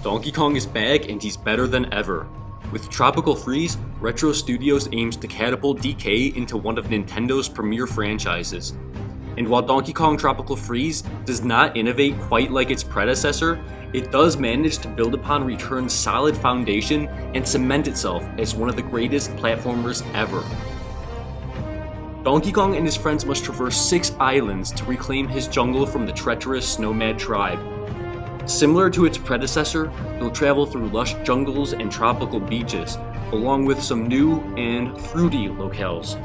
Donkey Kong is back and he's better than ever. With Tropical Freeze, Retro Studios aims to catapult DK into one of Nintendo's premier franchises. And while Donkey Kong Tropical Freeze does not innovate quite like its predecessor, it does manage to build upon Return's solid foundation and cement itself as one of the greatest platformers ever. Donkey Kong and his friends must traverse 6 islands to reclaim his jungle from the treacherous Snowmad tribe. Similar to its predecessor, you'll travel through lush jungles and tropical beaches, along with some new and fruity locales.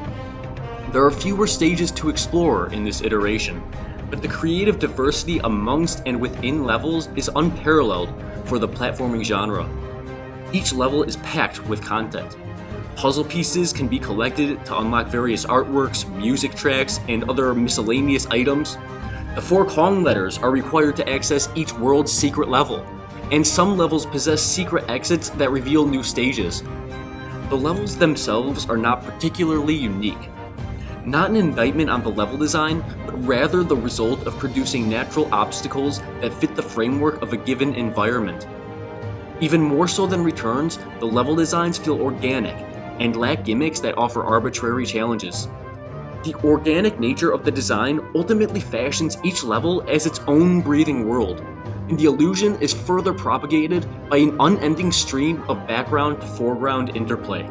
There are fewer stages to explore in this iteration, but the creative diversity amongst and within levels is unparalleled for the platforming genre. Each level is packed with content. Puzzle pieces can be collected to unlock various artworks, music tracks, and other miscellaneous items. The 4 Kong letters are required to access each world's secret level, and some levels possess secret exits that reveal new stages. The levels themselves are not particularly unique. Not an indictment on the level design, but rather the result of producing natural obstacles that fit the framework of a given environment. Even more so than Returns, the level designs feel organic and lack gimmicks that offer arbitrary challenges. The organic nature of the design ultimately fashions each level as its own breathing world, and the illusion is further propagated by an unending stream of background to foreground interplay.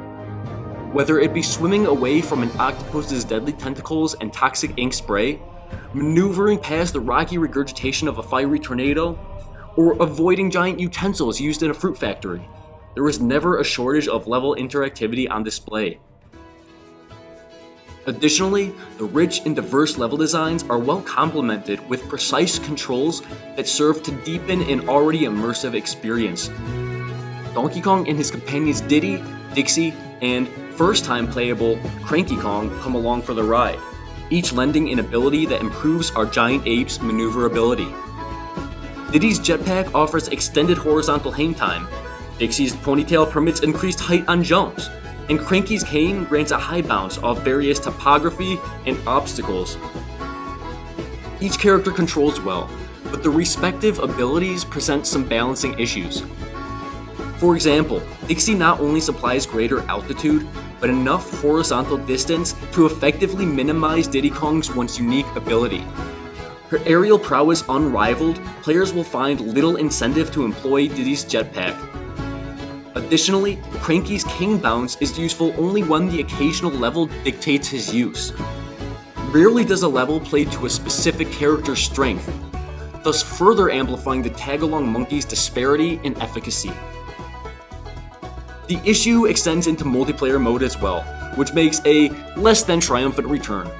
Whether it be swimming away from an octopus's deadly tentacles and toxic ink spray, maneuvering past the rocky regurgitation of a fiery tornado, or avoiding giant utensils used in a fruit factory, there is never a shortage of level interactivity on display. Additionally, the rich and diverse level designs are well complemented with precise controls that serve to deepen an already immersive experience. Donkey Kong and his companions Diddy, Dixie, and first-time playable Cranky Kong come along for the ride, each lending an ability that improves our giant ape's maneuverability. Diddy's jetpack offers extended horizontal hang time, Dixie's ponytail permits increased height on jumps, and Cranky's cane grants a high bounce off various topography and obstacles. Each character controls well, but the respective abilities present some balancing issues. For example, Dixie not only supplies greater altitude, but enough horizontal distance to effectively minimize Diddy Kong's once unique ability. Her aerial prowess unrivaled, players will find little incentive to employ Diddy's jetpack. Additionally, Cranky's king bounce is useful only when the occasional level dictates his use. Rarely does a level play to a specific character's strength, thus further amplifying the tag-along monkey's disparity in efficacy. The issue extends into multiplayer mode as well, which makes a less than triumphant return.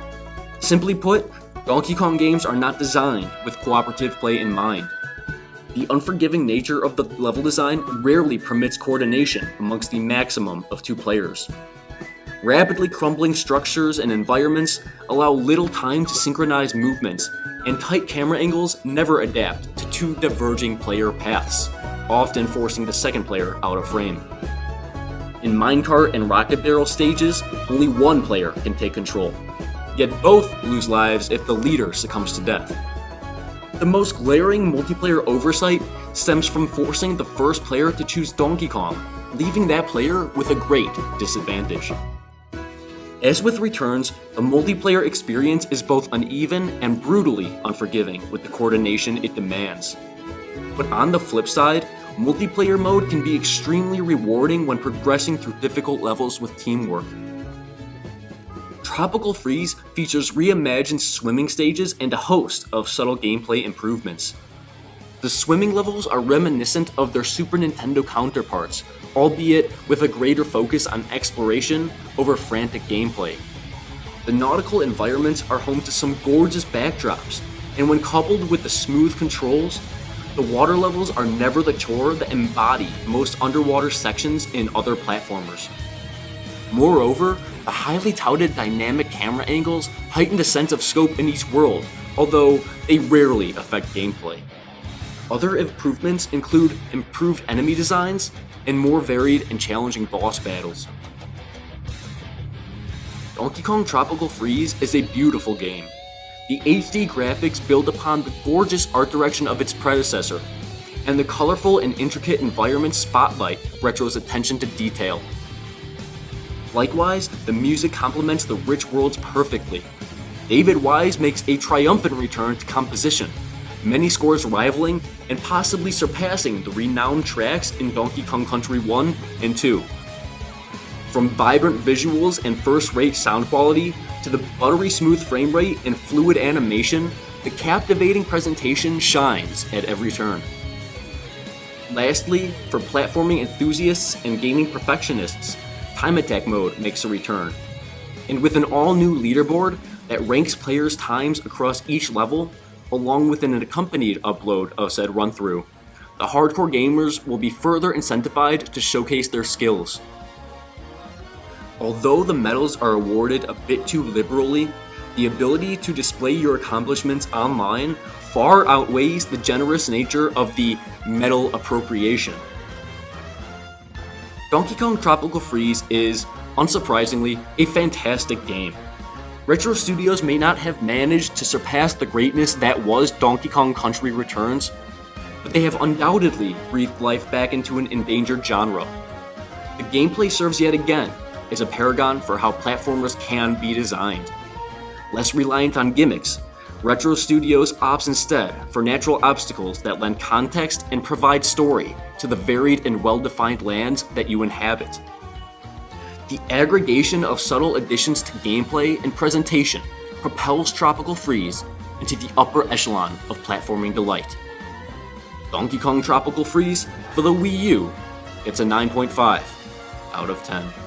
Simply put, Donkey Kong games are not designed with cooperative play in mind. The unforgiving nature of the level design rarely permits coordination amongst the maximum of 2 players. Rapidly crumbling structures and environments allow little time to synchronize movements, and tight camera angles never adapt to 2 diverging player paths, often forcing the second player out of frame. In minecart and rocket barrel stages, only one player can take control, yet both lose lives if the leader succumbs to death. The most glaring multiplayer oversight stems from forcing the first player to choose Donkey Kong, leaving that player with a great disadvantage. As with Returns, the multiplayer experience is both uneven and brutally unforgiving with the coordination it demands. But on the flip side, multiplayer mode can be extremely rewarding when progressing through difficult levels with teamwork. Tropical Freeze features reimagined swimming stages and a host of subtle gameplay improvements. The swimming levels are reminiscent of their Super Nintendo counterparts, albeit with a greater focus on exploration over frantic gameplay. The nautical environments are home to some gorgeous backdrops, and when coupled with the smooth controls, the water levels are never the chore that embody most underwater sections in other platformers. Moreover, the highly touted dynamic camera angles heighten the sense of scope in each world, although they rarely affect gameplay. Other improvements include improved enemy designs and more varied and challenging boss battles. Donkey Kong Tropical Freeze is a beautiful game. The HD graphics build upon the gorgeous art direction of its predecessor, and the colorful and intricate environments spotlight Retro's attention to detail. Likewise, the music complements the rich worlds perfectly. David Wise makes a triumphant return to composition, many scores rivaling and possibly surpassing the renowned tracks in Donkey Kong Country 1 and 2. From vibrant visuals and first-rate sound quality to the buttery smooth frame rate and fluid animation, the captivating presentation shines at every turn. Lastly, for platforming enthusiasts and gaming perfectionists, Time Attack mode makes a return. And with an all-new leaderboard that ranks players' times across each level, along with an accompanied upload of said run-through, the hardcore gamers will be further incentivized to showcase their skills. Although the medals are awarded a bit too liberally, the ability to display your accomplishments online far outweighs the generous nature of the medal appropriation. Donkey Kong Tropical Freeze is, unsurprisingly, a fantastic game. Retro Studios may not have managed to surpass the greatness that was Donkey Kong Country Returns, but they have undoubtedly breathed life back into an endangered genre. The gameplay serves yet again as a paragon for how platformers can be designed. Less reliant on gimmicks, Retro Studios opts instead for natural obstacles that lend context and provide story to the varied and well-defined lands that you inhabit. The aggregation of subtle additions to gameplay and presentation propels Tropical Freeze into the upper echelon of platforming delight. Donkey Kong Tropical Freeze for the Wii U gets a 9.5 out of 10.